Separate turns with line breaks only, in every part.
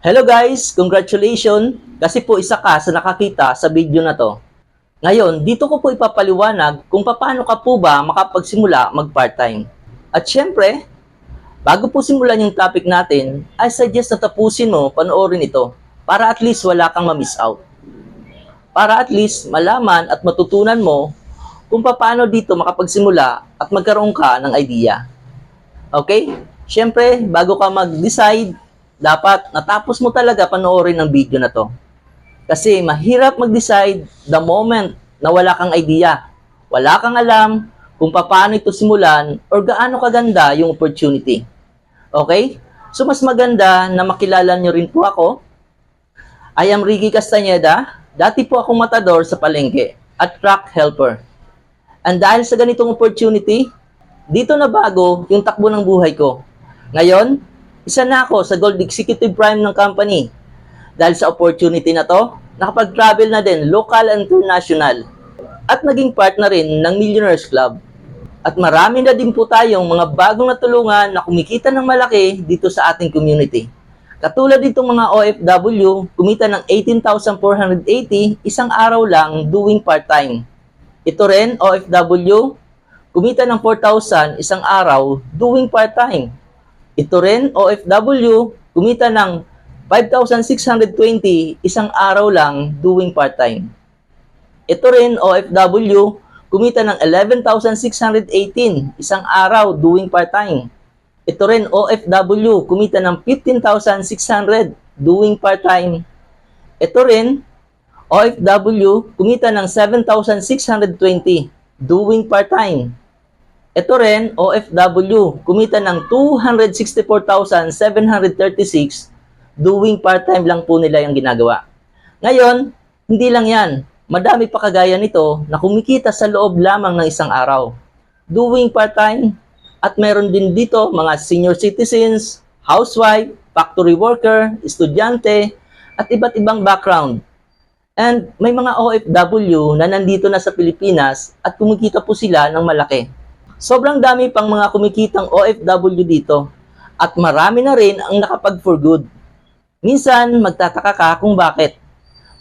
Hello guys! Congratulations! Kasi po isa ka sa nakakita sa video na to. Ngayon, dito ko po ipapaliwanag kung paano ka po ba makapagsimula mag-part-time. At syempre, bago po simulan yung topic natin, I suggest na tapusin mo panoorin ito para at least wala kang ma-miss out. Para at least malaman at matutunan mo kung paano dito makapagsimula at magkaroon ka ng idea. Okay? Syempre, bago ka mag-decide, dapat natapos mo talaga panoorin ang video na to. Kasi mahirap mag-decide the moment na wala kang idea. Wala kang alam kung paano ito simulan or gaano kaganda yung opportunity. Okay? So mas maganda na makilala nyo rin po ako. I am Ricky Castañeda. Dati po akong matador sa palengke at truck helper. And dahil sa ganitong opportunity, dito na bago yung takbo ng buhay ko. Ngayon, isa na ako sa Gold Executive Prime ng company. Dahil sa opportunity na to, nakapag-travel na din local and international. At naging part na rin ng Millionaires Club. At marami na din po tayong mga bagong natulungan na kumikita ng malaki dito sa ating community. Katulad ditong mga OFW, kumita ng 18,480 isang araw lang doing part-time. Ito rin, OFW, kumita ng 4,000 isang araw doing part-time. Ito rin, OFW, kumita ng 5,620 isang araw lang doing part-time. Ito rin, OFW, kumita ng 11,618 isang araw doing part-time. Ito rin, OFW, kumita ng 15,600 doing part-time. Ito rin, OFW, kumita ng 7,620 doing part-time. Ito rin, OFW, kumita ng 264,736 doing part-time lang po nila yung ginagawa. Ngayon, hindi lang yan. Madami pa kagaya nito na kumikita sa loob lamang ng isang araw. Doing part-time at meron din dito mga senior citizens, housewife, factory worker, estudyante, at iba't ibang background. And may mga OFW na nandito na sa Pilipinas at kumikita po sila ng malaki. Sobrang dami pang mga kumikitang OFW dito at marami na rin ang nakapag-for good. Minsan, magtataka ka kung bakit.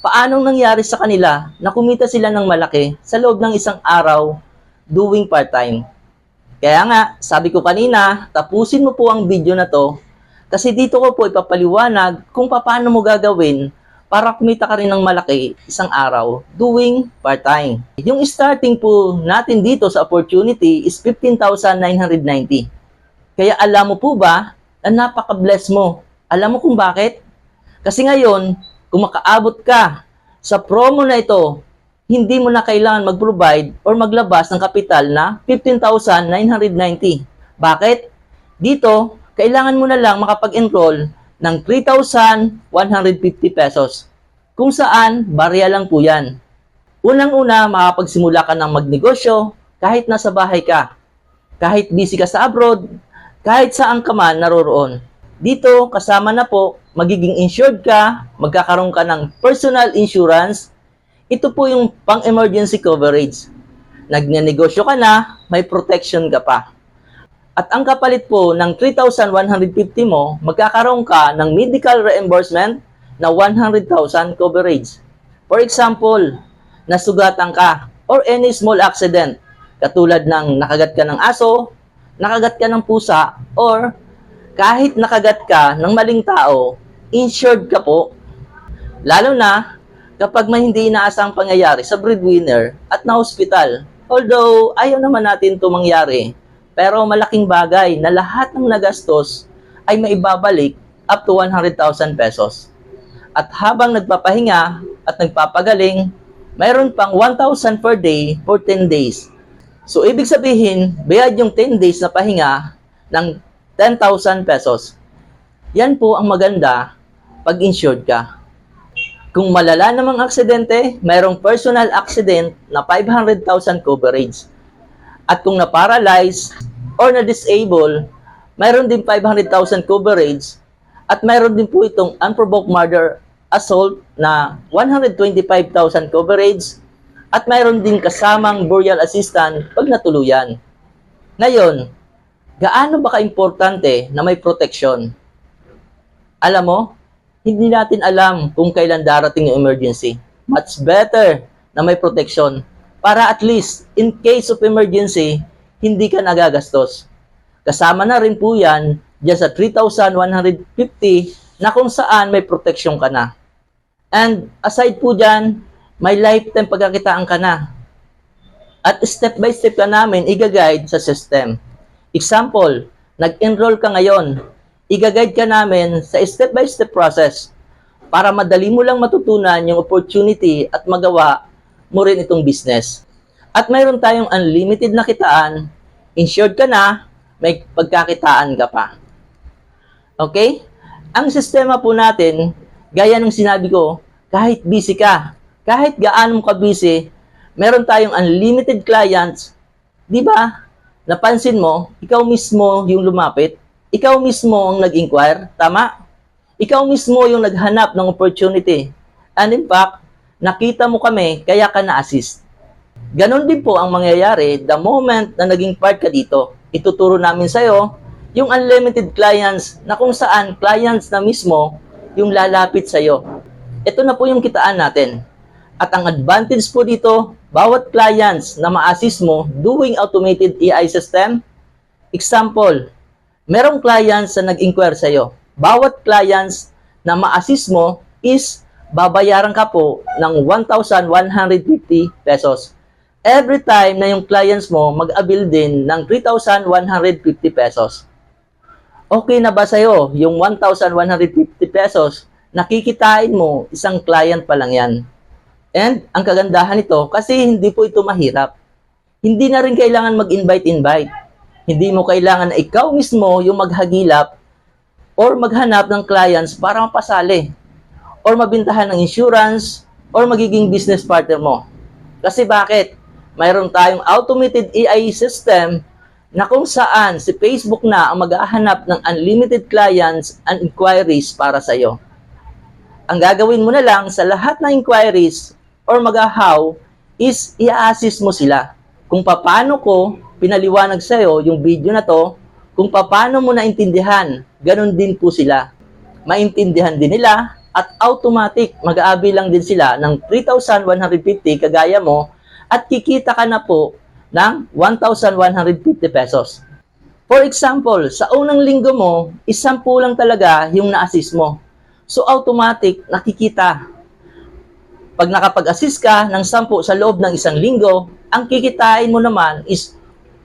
Paanong nangyari sa kanila na kumita sila ng malaki sa loob ng isang araw doing part-time? Kaya nga, sabi ko kanina, tapusin mo po ang video na to kasi dito ko po ipapaliwanag kung paano mo gagawin para kumita ka rin ng malaki isang araw doing part-time. Yung starting po natin dito sa opportunity is 15,990. Kaya alam mo po ba na napaka-bless mo? Alam mo kung bakit? Kasi ngayon, kung makaabot ka sa promo na ito, hindi mo na kailangan mag-provide or maglabas ng kapital na 15,990. Bakit? Dito, kailangan mo na lang makapag-enroll ng 3,150 pesos. Kung saan, barya lang po yan. Unang-una, makapagsimula ka ng magnegosyo kahit nasa bahay ka. Kahit busy ka sa abroad, kahit saan ka man naroroon. Dito, kasama na po, magiging insured ka, magkakaroon ka ng personal insurance. Ito po yung pang-emergency coverage. Nagnenegosyo ka na, may protection ka pa. At ang kapalit po ng 3,150 mo, magkakaroon ka ng medical reimbursement na 100,000 coverage. For example, nasugatan ka or any small accident, katulad ng nakagat ka ng aso, nakagat ka ng pusa, or kahit nakagat ka ng maling tao, insured ka po. Lalo na kapag may hindi inaasang pangyayari sa breadwinner at na-hospital. Although, ayaw naman natin ito mangyari. Pero malaking bagay na lahat ng nagastos ay maibabalik up to 100,000 pesos. At habang nagpapahinga at nagpapagaling, mayroon pang 1,000 per day for 10 days. So, ibig sabihin, bayad yung 10 days na pahinga ng 10,000 pesos. Yan po ang maganda pag insured ka. Kung malala namang aksidente, mayroong personal accident na 500,000 coverage. At kung na-paralyze or na-disable, mayroon din 500,000 coverage at mayroon din po itong unprovoked murder assault na 125,000 coverage at mayroon din kasamang burial assistant pag natuluyan. Ngayon, gaano ba ka-importante na may protection? Alam mo, hindi natin alam kung kailan darating yung emergency. Much better na may protection para at least in case of emergency, hindi ka nagagastos. Kasama na rin po yan dyan sa 3,150 na kung saan may protection ka na. And aside po dyan, may lifetime pagkakitaan ka na. At step by step ka namin i-guide sa system. Example, nag-enroll ka ngayon, i-guide ka namin sa step by step process para madali mo lang matutunan yung opportunity at magawa mo rin itong business. At mayroon tayong unlimited na kitaan, insured ka na, may pagkakitaan ka pa. Okay? Ang sistema po natin, gaya ng sinabi ko, kahit busy ka, kahit gaano ka busy, meron tayong unlimited clients, di ba? Napansin mo, ikaw mismo yung lumapit, ikaw mismo ang nag-inquire, tama? Ikaw mismo yung naghanap ng opportunity. And in fact, nakita mo kami, kaya ka na-assist. Ganon din po ang mangyayari the moment na naging part ka dito. Ituturo namin sa'yo yung unlimited clients na kung saan clients na mismo yung lalapit sa'yo. Ito na po yung kitaan natin. At ang advantage po dito, bawat clients na ma-assist mo doing automated AI system, example, merong clients na nag-inquire sa'yo. Bawat clients na ma-assist mo is babayaran ka po ng 1,150 pesos. Every time na yung clients mo mag-avail din ng 3,150 pesos. Okay na ba sa'yo yung 1,150 pesos? Nakikitain mo, isang client pa lang yan. And ang kagandahan nito, kasi hindi po ito mahirap. Hindi na rin kailangan mag-invite-invite. Hindi mo kailangan na ikaw mismo yung maghagilap or maghanap ng clients para mapasali or mabintahan ng insurance or magiging business partner mo. Kasi bakit? Mayroon tayong automated AI system na kung saan si Facebook na ang maghahanap ng unlimited clients and inquiries para sa iyo. Ang gagawin mo na lang sa lahat ng inquiries or mag-how is i-assist mo sila. Kung paano ko pinaliwanag sa iyo yung video na to, kung paano mo naintindihan, ganun din po sila. Maintindihan din nila at automatic mag-aabilang din sila ng 3,150 kagaya mo at kikita ka na po ng 1,150 pesos. For example, sa unang linggo mo, 10 lang talaga yung na-assist mo. So automatic nakikita. Pag nakapag-assist ka ng 10 sa loob ng isang linggo, ang kikitain mo naman is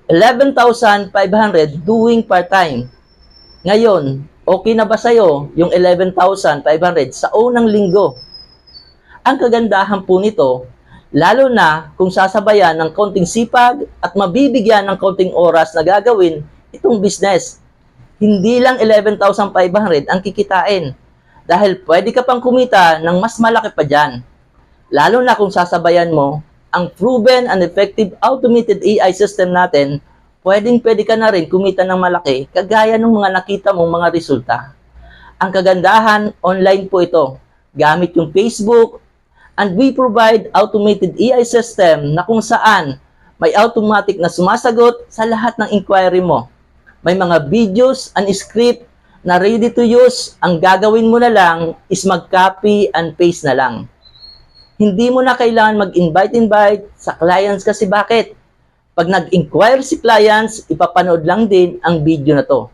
11,500 doing part-time. Ngayon, okay na ba sa'yo yung 11,500 sa unang linggo? Ang kagandahan po nito, lalo na kung sasabayan ng konting sipag at mabibigyan ng konting oras na gagawin itong business. Hindi lang 11,500 ang kikitain dahil pwede ka pang kumita ng mas malaki pa dyan. Lalo na kung sasabayan mo ang proven and effective automated AI system natin, pwede ka na rin kumita ng malaki kagaya ng mga nakita mong mga resulta. Ang kagandahan, online po ito. Gamit yung Facebook, and we provide automated AI system na kung saan may automatic na sumasagot sa lahat ng inquiry mo. May mga videos and script na ready to use. Ang gagawin mo na lang is mag-copy and paste na lang. Hindi mo na kailangan mag-invite sa clients kasi bakit? Pag nag-inquire si clients, ipapanood lang din ang video na to.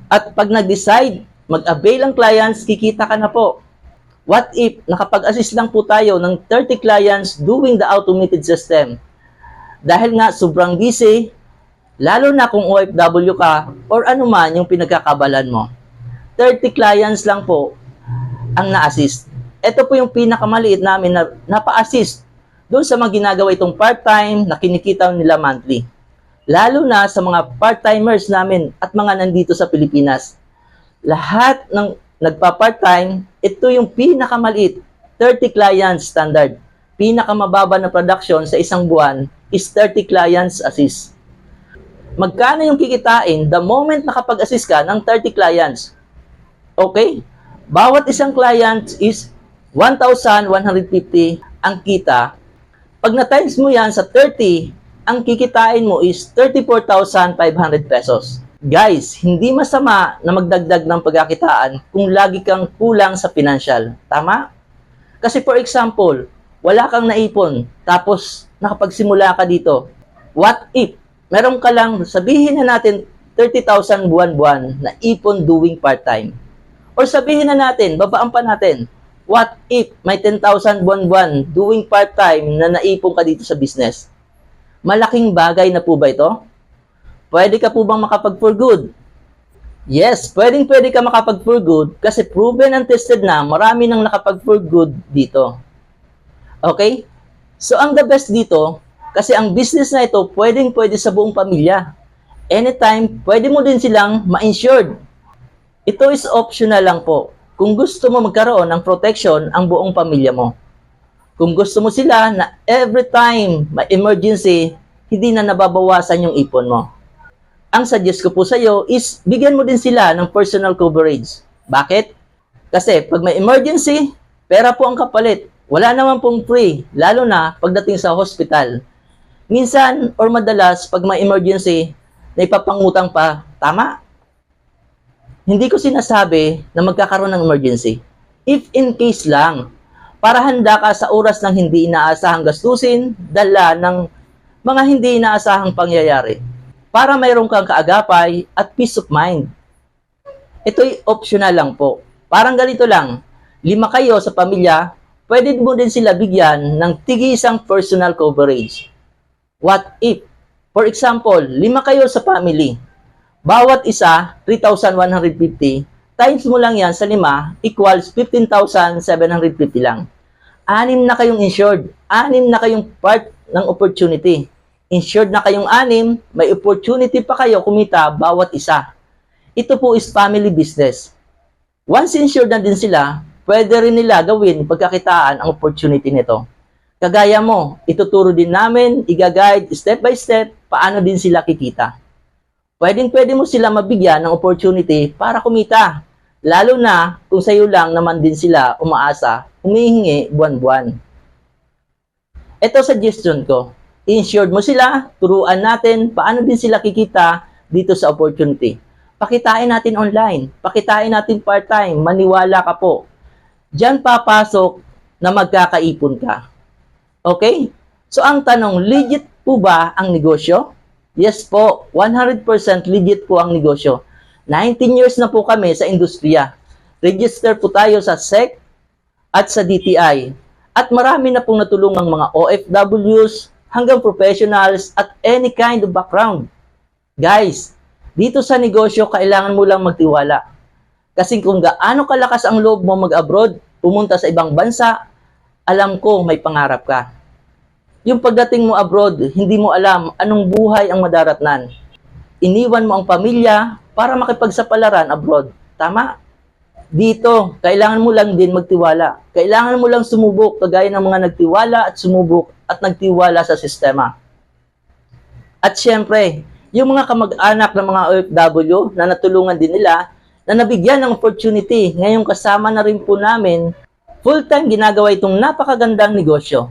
At pag nag-decide, mag-avail ang clients, kikita ka na po. What if nakapag-assist lang po tayo ng 30 clients doing the automated system? Dahil nga sobrang busy, lalo na kung OFW ka or anuman yung pinagkakabalan mo. 30 clients lang po ang na-assist. Ito po yung pinakamaliit namin na napa-assist doon sa mga ginagawa itong part-time na kinikita nila monthly. Lalo na sa mga part-timers namin at mga nandito sa Pilipinas. Lahat ng nagpa-part-time, ito yung pinakamaliit, 30 clients standard. Pinakamababa na production sa isang buwan is 30 clients assist. Magkano yung kikitain the moment nakapag-assist ka ng 30 clients? Okay? Bawat isang client is 1,150 ang kita. Pag na-times mo yan sa 30, ang kikitain mo is 34,500 pesos. Guys, hindi masama na magdagdag ng pagkakitaan kung lagi kang kulang sa financial. Tama? Kasi for example, wala kang naipon, tapos nakapagsimula ka dito. What if, meron ka lang, sabihin na natin, 30,000 buwan-buwan na ipon doing part-time. Or sabihin na natin, babaan pa natin, what if may 10,000 buwan-buwan doing part-time na naipon ka dito sa business? Malaking bagay na po ba ito? Pwede ka po bang makapag-for good? Yes, pwedeng-pwede ka makapag-for good kasi proven and tested na marami nang nakapag-for good dito. Okay? So, ang the best dito, kasi ang business na ito, pwedeng-pwede sa buong pamilya. Anytime, pwede mo din silang ma-insured. Ito is optional lang po. Kung gusto mo magkaroon ng protection ang buong pamilya mo. Kung gusto mo sila na every time may emergency, hindi na nababawasan yung ipon mo. Ang suggest ko po sa iyo is bigyan mo din sila ng personal coverage. Bakit? Kasi pag may emergency, pera po ang kapalit. Wala naman pong free, lalo na pagdating sa hospital. Minsan or madalas pag may emergency, naipapangutang pa. Tama? Hindi ko sinasabi na magkakaroon ng emergency. If in case lang, para handa ka sa oras ng hindi inaasahang gastusin, dala ng mga hindi inaasahang pangyayari. Para mayroon kang kaagapay at peace of mind. Ito'y optional lang po. Parang ganito lang, 5 kayo sa pamilya, pwede mo din sila bigyan ng tig-isang personal coverage. What if? For example, 5 kayo sa family. Bawat isa, 3,150. Times mo lang yan sa 5 equals 15,750 lang. 6 na kayong insured. 6 na kayong part ng opportunity. Insured na kayong 6, may opportunity pa kayo kumita bawat isa. Ito po is family business. Once insured na din sila, pwede rin nila gawin pagkakitaan ang opportunity nito. Kagaya mo, ituturo din namin, i-guide step by step, paano din sila kikita. Pwede mo sila mabigyan ng opportunity para kumita. Lalo na kung sa'yo lang naman din sila umaasa, humihingi buwan-buwan. Ito suggestion ko. Insured mo sila, turuan natin paano din sila kikita dito sa opportunity. Pakitain natin online, pakitain natin part-time, maniwala ka po. Diyan papasok na magkakaipon ka. Okay? So ang tanong, legit po ba ang negosyo? Yes po, 100% legit po ang negosyo. 19 years na po kami sa industriya. Register po tayo sa SEC at sa DTI. At marami na pong natulungang mga OFWs hanggang professionals at any kind of background. Guys, dito sa negosyo, kailangan mo lang magtiwala. Kasi kung gaano kalakas ang loob mo mag-abroad, pumunta sa ibang bansa, alam ko may pangarap ka. Yung pagdating mo abroad, hindi mo alam anong buhay ang madaratnan. Iniwan mo ang pamilya para makipagsapalaran abroad. Tama? Dito, kailangan mo lang din magtiwala. Kailangan mo lang sumubok kagaya ng mga nagtiwala at sumubok at nagtiwala sa sistema. At syempre, yung mga kamag-anak ng mga OFW na natulungan din nila, na nabigyan ng opportunity, ngayong kasama na rin po namin, full-time ginagawa itong napakagandang negosyo.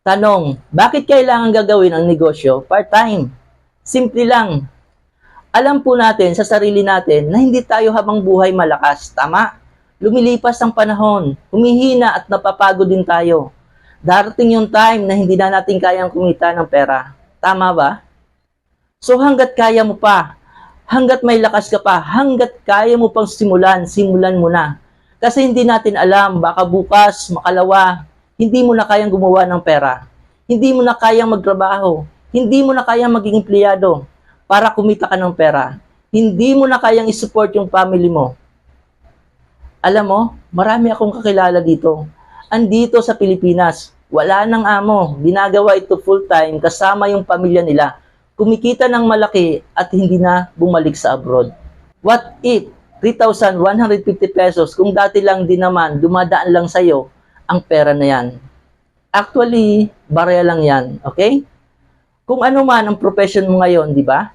Tanong, bakit kailangan gagawin ang negosyo part-time? Simple lang. Alam po natin sa sarili natin na hindi tayo habang buhay malakas, tama? Lumilipas ang panahon, humihina at napapagod din tayo. Darating yung time na hindi na natin kayang kumita ng pera. Tama ba? So hanggat kaya mo pa, hanggat may lakas ka pa, hanggat kaya mo pang simulan mo na. Kasi hindi natin alam, baka bukas, makalawa, hindi mo na kayang gumawa ng pera. Hindi mo na kayang magtrabaho. Hindi mo na kayang maging empleyado para kumita ka ng pera. Hindi mo na kayang isupport yung family mo. Alam mo, marami akong kakilala dito. Andito sa Pilipinas, wala nang amo. Ginagawa ito full-time kasama yung pamilya nila. Kumikita ng malaki at hindi na bumalik sa abroad. What if 3,150 pesos kung dati lang din naman dumadaan lang sa'yo ang pera na yan? Actually, barya lang yan, okay? Kung ano man ang profession mo ngayon, di ba?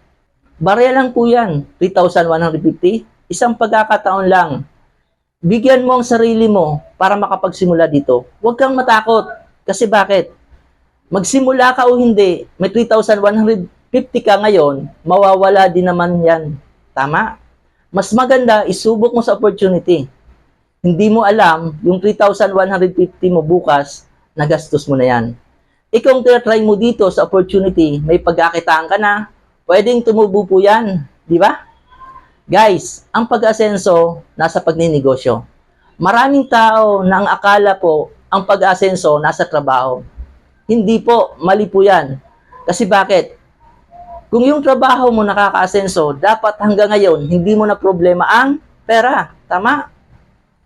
Barya lang po yan, 3,150. Isang pagkakataon lang. Bigyan mo ang sarili mo para makapagsimula dito. Huwag kang matakot. Kasi bakit? Magsimula ka o hindi, may 3,150 ka ngayon, mawawala din naman yan. Tama? Mas maganda, isubok mo sa opportunity. Hindi mo alam, yung 3,150 mo bukas, nagastos mo na yan. Ikaw try mo dito sa opportunity, may pagkakitaan ka na, pwedeng tumubo po yan. Di ba? Guys, ang pag-asenso nasa pagninegosyo. Maraming tao na ang akala po ang pag-asenso nasa trabaho. Hindi po, mali po yan. Kasi bakit? Kung yung trabaho mo nakaka-asenso, dapat hanggang ngayon, hindi mo na problema ang pera. Tama?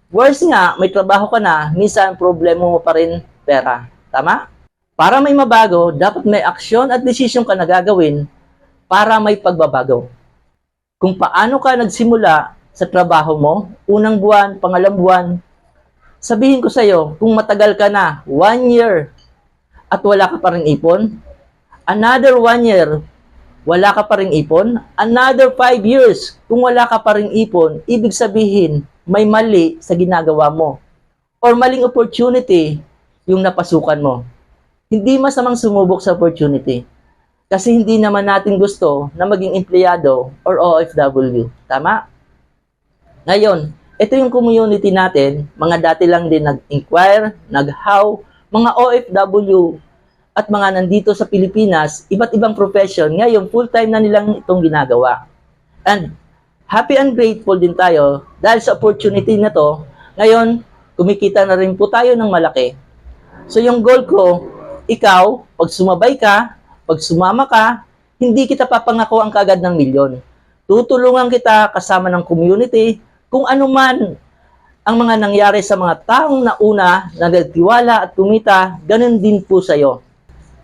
Worse nga, may trabaho ka na, minsan problema mo pa rin pera. Tama? Para may mabago, dapat may aksyon at desisyon ka na gagawin para may pagbabago. Kung paano ka nagsimula sa trabaho mo, unang buwan, pangalang buwan, sabihin ko sa iyo, kung matagal ka na, 1 year, at wala ka pa rin ipon, another 1 year, wala ka pa rin ipon, another 5 years, kung wala ka pa rin ipon, ibig sabihin, may mali sa ginagawa mo. Or maling opportunity yung napasukan mo. Hindi masamang sumubok sa opportunity. Kasi hindi naman natin gusto na maging empleyado or OFW. Tama? Ngayon, ito yung community natin, mga dati lang din nag-inquire, nag-how, mga OFW at mga nandito sa Pilipinas, iba't ibang profession, ngayon full-time na nilang itong ginagawa. And happy and grateful din tayo dahil sa opportunity na to, ngayon kumikita na rin po tayo ng malaki. So yung goal ko, ikaw, pag sumabay ka, pag sumama ka, hindi kita papangako ang kaagad ng milyon. Tutulungan kita kasama ng community kung ano man ang mga nangyari sa mga taong nauna na nagtiwala at kumita, ganun din po sa'yo.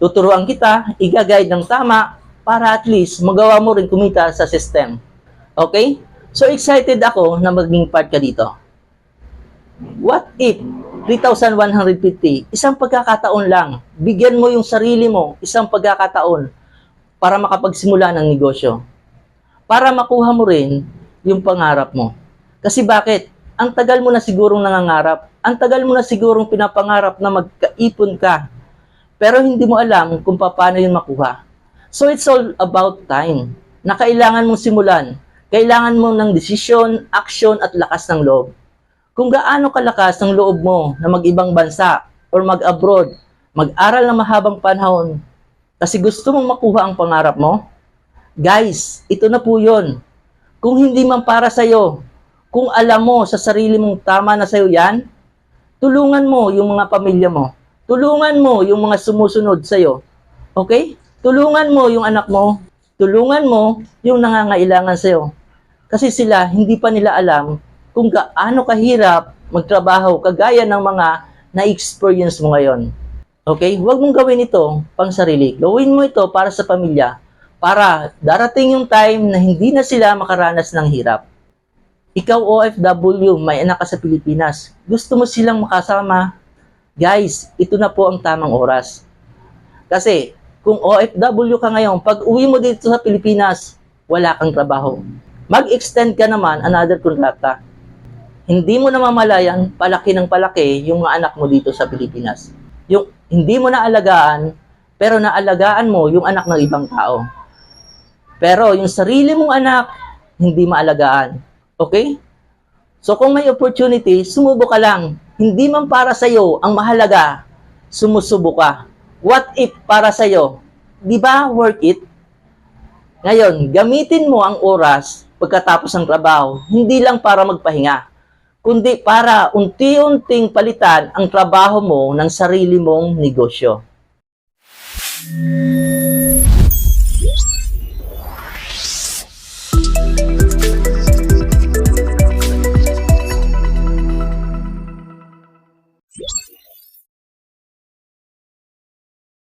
Tuturuan kita, i-guide ng tama para at least magawa mo rin kumita sa system. Okay? So excited ako na maging part ka dito. What if 3,150, isang pagkakataon lang, bigyan mo yung sarili mo, isang pagkakataon para makapagsimula ng negosyo. Para makuha mo rin yung pangarap mo. Kasi bakit? Ang tagal mo na sigurong nangangarap, ang tagal mo na sigurong pinapangarap na magkaipon ka, pero hindi mo alam kung paano yun makuha. So it's all about time na kailangan mong simulan. Kailangan mo ng desisyon, action at lakas ng loob. Kung gaano kalakas ang loob mo na mag-ibang bansa or mag-abroad, mag-aral na mahabang panahon kasi gusto mong makuha ang pangarap mo, guys, ito na po yun. Kung hindi man para sa'yo, kung alam mo sa sarili mong tama na sa'yo yan, tulungan mo yung mga pamilya mo. Tulungan mo yung mga sumusunod sa'yo. Okay? Tulungan mo yung anak mo. Tulungan mo yung nangangailangan sa'yo. Kasi sila, hindi pa nila alam kung gaano kahirap magtrabaho kagaya ng mga na-experience mo ngayon. Okay? Huwag mong gawin ito pang sarili. Gawin mo ito para sa pamilya. Para darating yung time na hindi na sila makaranas ng hirap. Ikaw OFW, may anak ka sa Pilipinas. Gusto mo silang makasama? Guys, ito na po ang tamang oras. Kasi kung OFW ka ngayon, pag uwi mo dito sa Pilipinas, wala kang trabaho. Mag-extend ka naman another kontrata. Hindi mo namamalayan, palaki ng palaki yung mga anak mo dito sa Pilipinas. Yung hindi mo naalagaan, pero naalagaan mo yung anak ng ibang tao. Pero yung sarili mong anak, hindi maalagaan. Okay? So kung may opportunity, sumubo ka lang. Hindi man para sa'yo ang mahalaga, sumusubo ka. What if para sa'yo? Di ba worth it? Ngayon, gamitin mo ang oras pagkatapos ng trabaho, hindi lang para magpahinga, kundi para unti-unting palitan ang trabaho mo ng sarili mong negosyo.